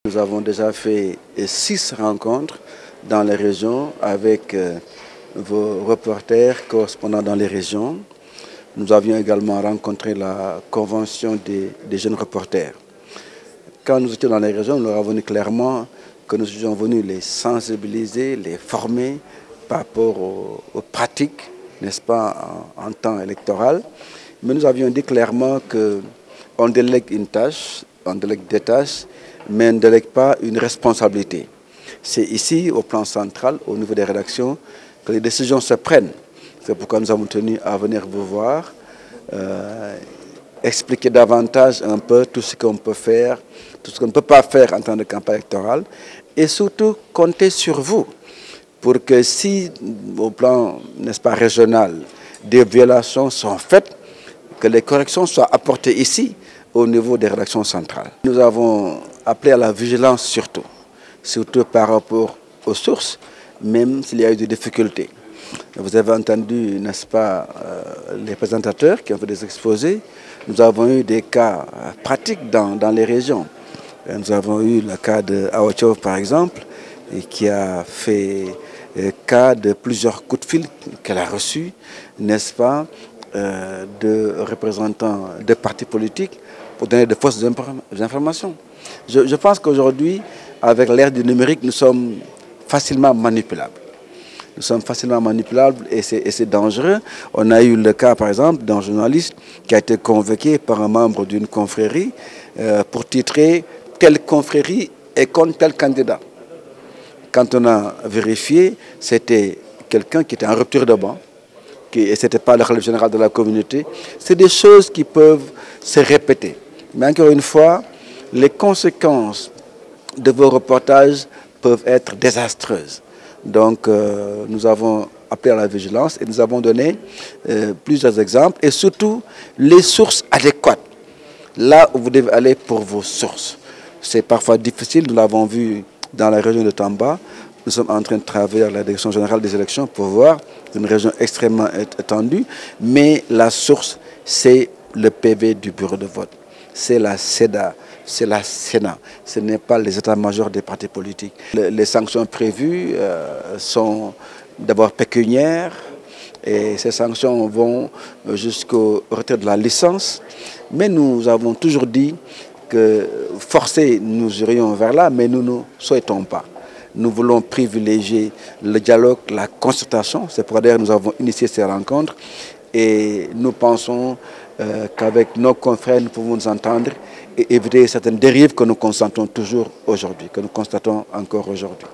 Nous avons déjà fait 6 rencontres dans les régions avec vos reporters correspondants dans les régions. Nous avions également rencontré la convention des jeunes reporters. Quand nous étions dans les régions, nous leur avons dit clairement que nous étions venus les sensibiliser, les former par rapport aux pratiques, n'est-ce pas, en temps électoral. Mais nous avions dit clairement qu'on délègue une tâche, on délègue des tâches, mais on ne délègue pas une responsabilité. C'est ici, au plan central, au niveau des rédactions, que les décisions se prennent. C'est pourquoi nous avons tenu à venir vous voir, expliquer davantage un peu tout ce qu'on peut faire, tout ce qu'on ne peut pas faire en temps de campagne électorale, et surtout compter sur vous pour que si, au plan, n'est-ce pas, régional, des violations sont faites, que les corrections soient apportées ici, au niveau des rédactions centrales. Nous avons appelé à la vigilance surtout par rapport aux sources, même s'il y a eu des difficultés. Vous avez entendu, n'est-ce pas, les présentateurs qui ont fait des exposés. Nous avons eu des cas pratiques dans les régions. Nous avons eu le cas de Aocho, par exemple, qui a fait cas de plusieurs coups de fil qu'elle a reçus, n'est-ce pas, de représentants de partis politiques pour donner de fausses informations. Je pense qu'aujourd'hui, avec l'ère du numérique, nous sommes facilement manipulables. Nous sommes facilement manipulables et c'est dangereux. On a eu le cas, par exemple, d'un journaliste qui a été convoqué par un membre d'une confrérie pour titrer « Telle confrérie est contre tel candidat ». Quand on a vérifié, c'était quelqu'un qui était en rupture de banc, et ce n'était pas le khalife général de la communauté. C'est des choses qui peuvent se répéter. Mais encore une fois, les conséquences de vos reportages peuvent être désastreuses. Donc, nous avons appelé à la vigilance et nous avons donné plusieurs exemples et surtout les sources adéquates. Là où vous devez aller pour vos sources. C'est parfois difficile, nous l'avons vu dans la région de Tamba. Nous sommes en train de travailler à la Direction générale des élections pour voir une région extrêmement étendue. Mais la source, c'est le PV du bureau de vote. C'est la SEDA, c'est la Sénat. Ce n'est pas les états-majors des partis politiques. Les sanctions prévues sont d'abord pécuniaires et ces sanctions vont jusqu'au retrait de la licence. Mais nous avons toujours dit que forcés, nous irions vers là, mais nous ne souhaitons pas. Nous voulons privilégier le dialogue, la concertation. C'est pourquoi d'ailleurs nous avons initié ces rencontres et nous pensons qu'avec nos confrères, nous pouvons nous entendre et éviter certaines dérives que nous constatons toujours aujourd'hui, que nous constatons encore aujourd'hui.